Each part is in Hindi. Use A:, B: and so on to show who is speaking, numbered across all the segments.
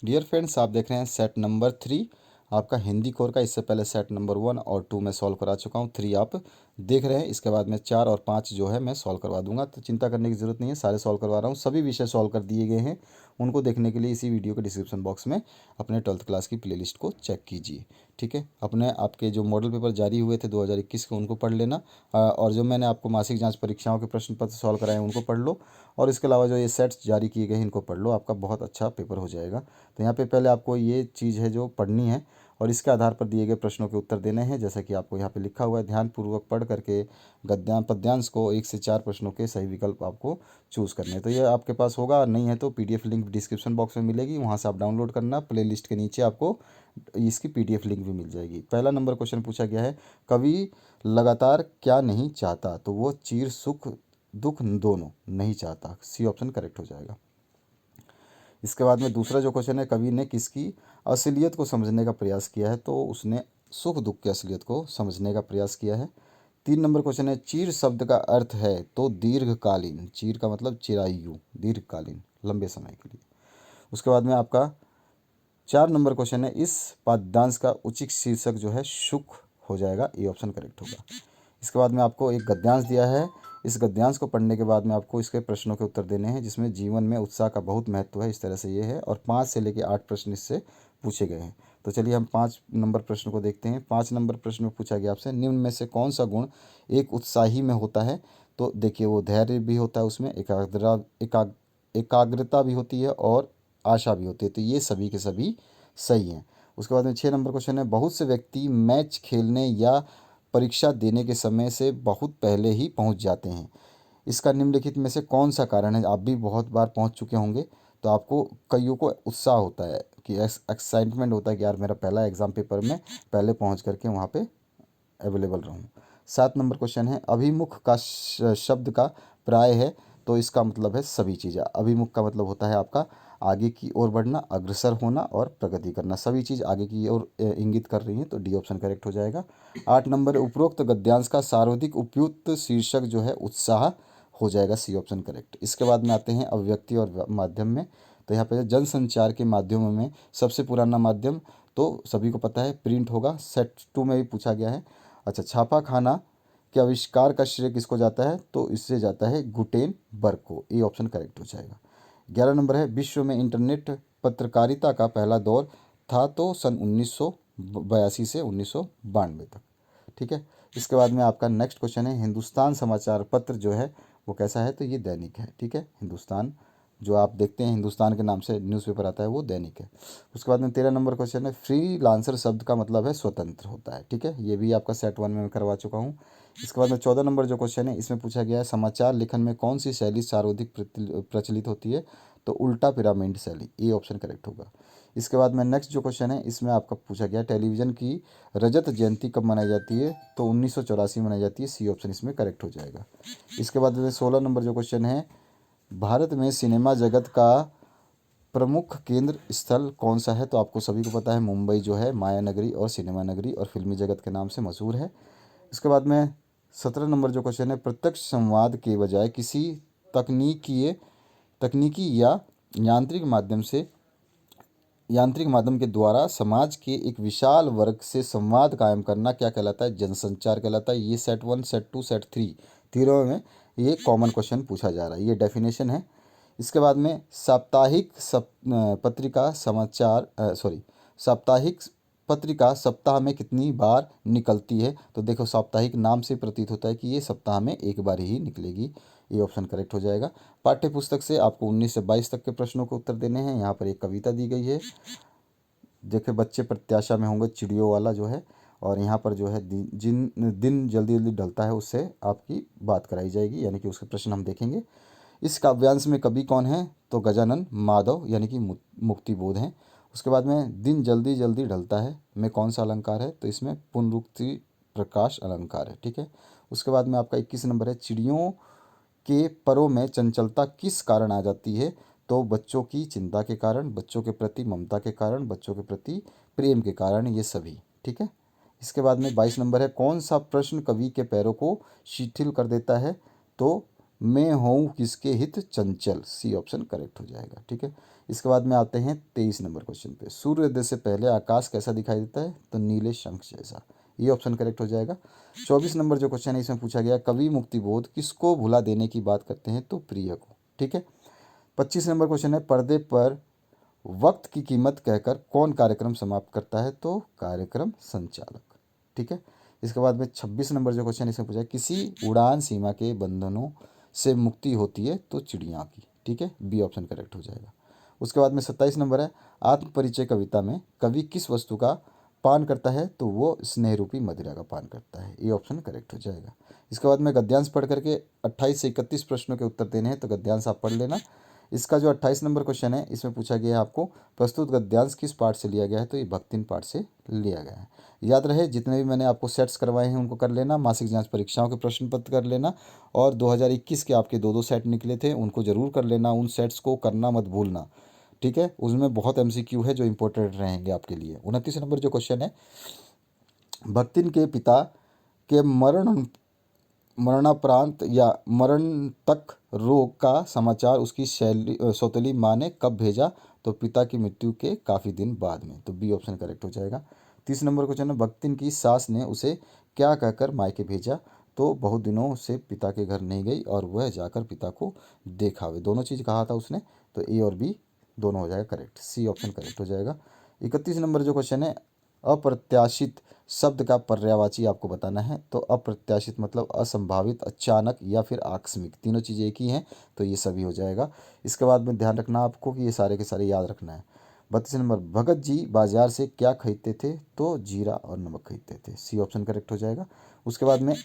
A: डियर फ्रेंड्स, आप देख रहे हैं सेट नंबर 3 आपका हिंदी कोर का। इससे पहले सेट नंबर 1 और 2 मैं सॉल्व करा चुका हूँ। 3 आप देख रहे हैं। इसके बाद में 4 और 5 जो है मैं सॉल्व करवा दूंगा, तो चिंता करने की ज़रूरत नहीं है, सारे सॉल्व करवा रहा हूँ। सभी विषय सॉल्व कर दिए गए हैं। उनको देखने के लिए इसी वीडियो के डिस्क्रिप्शन बॉक्स में अपने 12th क्लास की प्लेलिस्ट को चेक कीजिए। ठीक है, अपने आपके जो मॉडल पेपर जारी हुए थे 2021 के, उनको पढ़ लेना। और जो मैंने आपको मासिक जांच परीक्षाओं के प्रश्न पत्र सॉल्व कराए हैं उनको पढ़ लो। और इसके अलावा जो ये सेट्स जारी किए गए हैं इनको पढ़ लो, आपका बहुत अच्छा पेपर हो जाएगा। तो यहाँ पे पहले आपको ये चीज़ है जो पढ़नी है और इसके आधार पर दिए गए प्रश्नों के उत्तर देने हैं। जैसा कि आपको यहाँ पे लिखा हुआ है, ध्यानपूर्वक पढ़ करके गद्यांश पद्यांश को 1 से 4 प्रश्नों के सही विकल्प आपको चूज़ करने हैं। तो ये आपके पास होगा, नहीं है तो पीडीएफ लिंक डिस्क्रिप्शन बॉक्स में मिलेगी, वहाँ से आप डाउनलोड करना। प्लेलिस्ट के नीचे आपको इसकी पीडीएफ लिंक भी मिल जाएगी। पहला नंबर क्वेश्चन पूछा गया है, कवि लगातार क्या नहीं चाहता? तो वो चीर सुख दुख दोनों नहीं चाहता। सी ऑप्शन करेक्ट हो जाएगा। इसके बाद में दूसरा जो क्वेश्चन है, कवि ने किसकी असलियत को समझने का प्रयास किया है? तो उसने सुख दुख की असलियत को समझने का प्रयास किया है। 3 नंबर क्वेश्चन है, चीर शब्द का अर्थ है तो दीर्घकालीन। चीर का मतलब चिरायु, दीर्घकालीन, लंबे समय के लिए। उसके बाद में आपका 4 नंबर क्वेश्चन है, इस पाद्यांश का उचित शीर्षक जो है सुख हो जाएगा। ए ऑप्शन करेक्ट होगा। इसके बाद में आपको एक गद्यांश दिया है। इस गद्यांश को पढ़ने के बाद में आपको इसके प्रश्नों के उत्तर देने हैं, जिसमें जीवन में उत्साह का बहुत महत्व है, इस तरह से ये है। और 5 से लेकर 8 प्रश्न इससे पूछे गए हैं। तो चलिए हम 5 नंबर प्रश्न को देखते हैं। 5 नंबर प्रश्न में पूछा गया आपसे, निम्न में से कौन सा गुण एक उत्साही में होता है? तो देखिए, वो धैर्य भी होता है, उसमें एकाग्रता भी होती है और आशा भी होती है। तो ये सभी के सभी सही हैं। उसके बाद में 6 नंबर क्वेश्चन है, बहुत से व्यक्ति मैच खेलने या परीक्षा देने के समय से बहुत पहले ही पहुंच जाते हैं। इसका निम्नलिखित में से कौन सा कारण है? आप भी बहुत बार पहुंच चुके होंगे, तो आपको कईयों को उत्साह होता है कि एक्साइटमेंट होता है कि यार मेरा पहला एग्ज़ाम पेपर में पहले पहुंच करके वहाँ पे अवेलेबल रहूँ। 7 नंबर क्वेश्चन है, अभिमुख का शब्द का प्राय है? तो इसका मतलब है सभी चीज़ें। अभिमुख का मतलब होता है आपका आगे की ओर बढ़ना, अग्रसर होना और प्रगति करना। सभी चीज़ आगे की ओर इंगित कर रही हैं, तो डी ऑप्शन करेक्ट हो जाएगा। 8 नंबर, उपरोक्त गद्यांश का सर्वाधिक उपयुक्त शीर्षक जो है उत्साह हो जाएगा। C option correct. इसके बाद में आते हैं अभिव्यक्ति और माध्यम में। तो यहाँ पे जनसंचार के माध्यमों में सबसे पुराना माध्यम तो सभी को पता है प्रिंट होगा। सेट 2 में भी पूछा गया है। अच्छा, छापा खाना के आविष्कार का श्रेय किसको जाता है? तो इससे जाता है गुटेनबर्ग को। ए ऑप्शन करेक्ट हो जाएगा। 11 नंबर है, विश्व में इंटरनेट पत्रकारिता का पहला दौर था? तो सन 1982 से 1992 तक। ठीक है। इसके बाद में आपका नेक्स्ट क्वेश्चन है, हिंदुस्तान समाचार पत्र जो है वो कैसा है? तो ये दैनिक है। ठीक है, हिंदुस्तान जो आप देखते हैं हिंदुस्तान के नाम से न्यूज़पेपर आता है वो दैनिक है। उसके बाद में 13 नंबर क्वेश्चन है, फ्रीलांसर शब्द का मतलब है स्वतंत्र होता है। ठीक है, ये भी आपका सेट 1 में मैं करवा चुका हूँ। इसके बाद में 14 नंबर जो क्वेश्चन है इसमें पूछा गया है, समाचार लेखन में कौन सी शैली सर्वाधिक प्रचलित होती है? तो उल्टा पिरामिड शैली। ए ऑप्शन करेक्ट होगा। इसके बाद में नेक्स्ट जो क्वेश्चन है इसमें आपका पूछा गया, टेलीविज़न की रजत जयंती कब मनाई जाती है? तो 1984 में मनाई जाती है। सी ऑप्शन इसमें करेक्ट हो जाएगा। इसके बाद में 16 नंबर जो क्वेश्चन है, भारत में सिनेमा जगत का प्रमुख केंद्र स्थल कौन सा है? तो आपको सभी को पता है, मुंबई जो है माया नगरी और सिनेमा नगरी और फिल्मी जगत के नाम से मशहूर है। इसके बाद में 17 नंबर जो क्वेश्चन है, प्रत्यक्ष संवाद के बजाय किसी तकनीकी तकनीकी या यांत्रिक माध्यम से यांत्रिक माध्यम के द्वारा समाज के एक विशाल वर्ग से संवाद कायम करना क्या कहलाता है? जनसंचार कहलाता है। ये सेट 1, सेट 2, सेट 3 तीनों में ये कॉमन क्वेश्चन पूछा जा रहा है, ये डेफिनेशन है। इसके बाद में साप्ताहिक पत्रिका साप्ताहिक पत्रिका सप्ताह में कितनी बार निकलती है? तो देखो, साप्ताहिक नाम से प्रतीत होता है कि ये सप्ताह में एक बार ही निकलेगी। ये ऑप्शन करेक्ट हो जाएगा। पाठ्य पुस्तक से आपको 19 से 22 तक के प्रश्नों के उत्तर देने हैं। यहाँ पर एक कविता दी गई है, देखिए बच्चे प्रत्याशा में होंगे, चिड़ियों वाला जो है। और यहाँ पर जो है जिन दिन जल्दी जल्दी ढलता है उससे आपकी बात कराई जाएगी, यानी कि उसके प्रश्न हम देखेंगे। इस काव्यांश में कवि कौन है? तो गजानन माधव यानी कि मुक्तिबोध हैं। उसके बाद में दिन जल्दी जल्दी ढलता है में कौन सा अलंकार है? तो इसमें पुनरुक्ति प्रकाश अलंकार है। ठीक है। उसके बाद में आपका 21 नंबर है, चिड़ियों के परों में चंचलता किस कारण आ जाती है? तो बच्चों की चिंता के कारण, बच्चों के प्रति ममता के कारण, बच्चों के प्रति प्रेम के कारण, ये सभी। ठीक है। इसके बाद में 22 नंबर है, कौन सा प्रश्न कवि के पैरों को शिथिल कर देता है? तो मैं हूँ किसके हित चंचल, सी ऑप्शन करेक्ट हो जाएगा। ठीक है, इसके बाद में आते हैं 23 नंबर क्वेश्चन पे। सूर्योदय से पहले आकाश कैसा दिखाई देता है, तो नीले शंख जैसा, ये ऑप्शन करेक्ट हो जाएगा। 24 नंबर जो क्वेश्चन है इसमें पूछा गया कवि मुक्तिबोध किसको भुला देने की बात करते हैं, तो प्रिय को। ठीक है, 25 नंबर क्वेश्चन है पर्दे पर वक्त की कीमत कहकर कौन कार्यक्रम समाप्त करता है, तो कार्यक्रम संचालक। ठीक है, इसके बाद में 26 नंबर जो क्वेश्चन इसमें पूछा है किसी उड़ान सीमा के बंधनों से मुक्ति होती है, तो चिड़िया की। ठीक है, बी ऑप्शन करेक्ट हो जाएगा। उसके बाद में 27 नंबर है आत्म परिचय कविता में कवि किस वस्तु का पान करता है, तो वो स्नेह रूपी मदिरा का पान करता है, ये ऑप्शन करेक्ट हो जाएगा। इसके बाद में गद्यांश पढ़ करके 28 से 31 प्रश्नों के उत्तर देने हैं, तो गद्यांश आप पढ़ लेना। इसका जो 28 नंबर क्वेश्चन है इसमें पूछा गया है आपको प्रस्तुत गद्यांश किस पाठ से लिया गया है, तो ये भक्तिन पाठ से लिया गया है। याद रहे जितने भी मैंने आपको सेट्स करवाए हैं उनको कर लेना, मासिक जांच परीक्षाओं के प्रश्न पत्र कर लेना, और 2021 के आपके दो सेट निकले थे उनको जरूर कर लेना, उन सेट्स को करना मत भूलना। ठीक है, उसमें बहुत MCQ है जो इंपॉर्टेंट रहेंगे आपके लिए। 29 नंबर जो क्वेश्चन है भक्तिन के पिता के मरणाप्रांत या मरण तक रोग का समाचार उसकी सौतेली माँ ने कब भेजा, तो पिता की मृत्यु के काफ़ी दिन बाद में, तो बी ऑप्शन करेक्ट हो जाएगा। 30 नंबर क्वेश्चन है भक्तिन की सास ने उसे क्या कहकर मायके भेजा, तो बहुत दिनों से पिता के घर नहीं गई और वह जाकर पिता को देखावे, दोनों चीज़ कहा था उसने, तो ए और बी दोनों हो जाएगा करेक्ट, सी ऑप्शन करेक्ट हो जाएगा। 31 नंबर जो क्वेश्चन है अप्रत्याशित शब्द का पर्यायवाची आपको बताना है, तो अप्रत्याशित मतलब असंभावित, अचानक या फिर आकस्मिक, तीनों चीज़ें एक ही हैं, तो ये सभी हो जाएगा। इसके बाद में ध्यान रखना आपको कि ये सारे के सारे याद रखना है। 32 नंबर भगत जी बाजार से क्या खरीदते थे, तो जीरा और नमक खरीदते थे, सी ऑप्शन करेक्ट हो जाएगा। उसके बाद में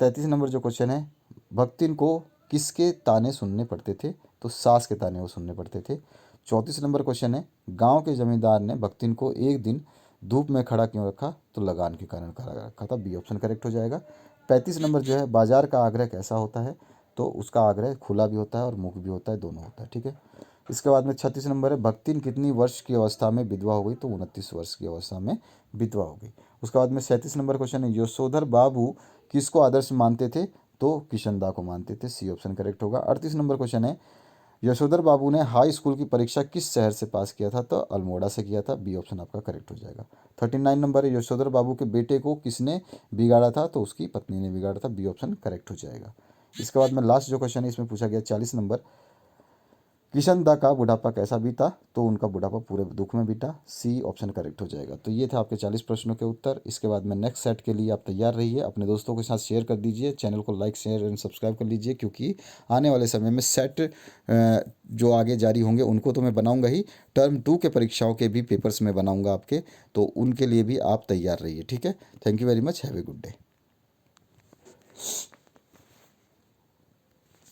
A: 33 नंबर जो क्वेश्चन है भक्तिन को किसके ताने सुनने पड़ते थे, तो सास के ताने वो सुनने पड़ते थे। 34 नंबर क्वेश्चन है गांव के जमींदार ने भक्तिन को एक दिन धूप में खड़ा क्यों रखा, तो लगान के कारण खड़ा रखा था, बी ऑप्शन करेक्ट हो जाएगा। 35 नंबर जो है बाजार का आग्रह कैसा होता है, तो उसका आग्रह खुला भी होता है और मुख भी होता है, दोनों होता है। ठीक है, इसके बाद में 36 नंबर है भक्तिन कितनी वर्ष की अवस्था में विधवा हो गई, तो 29 वर्ष की अवस्था में विधवा हो गई। उसके बाद में 37 नंबर क्वेश्चन है यशोधर बाबू किसको आदर्श मानते थे, तो किशनदा को मानते थे, सी ऑप्शन करेक्ट होगा। 38 नंबर क्वेश्चन है यशोधर बाबू ने हाई स्कूल की परीक्षा किस शहर से पास किया था, तो अल्मोड़ा से किया था, बी ऑप्शन आपका करेक्ट हो जाएगा। 39 नंबर है यशोधर बाबू के बेटे को किसने बिगाड़ा था, तो उसकी पत्नी ने बिगाड़ा था, बी ऑप्शन करेक्ट हो जाएगा। इसके बाद में लास्ट जो क्वेश्चन है इसमें पूछा गया 40 नंबर किशनदा का बुढ़ापा कैसा बीता, तो उनका बुढ़ापा पूरे दुख में बीता, सी ऑप्शन करेक्ट हो जाएगा। तो ये थे आपके 40 प्रश्नों के उत्तर। इसके बाद में नेक्स्ट सेट के लिए आप तैयार रहिए, अपने दोस्तों के साथ शेयर कर दीजिए, चैनल को लाइक शेयर एंड सब्सक्राइब कर लीजिए, क्योंकि आने वाले समय में सेट जो आगे जारी होंगे उनको तो मैं बनाऊंगा ही, टर्म 2 के परीक्षाओं के भी पेपर्स में बनाऊंगा आपके, तो उनके लिए भी आप तैयार रहिए। ठीक है, thank you very much, have a good day.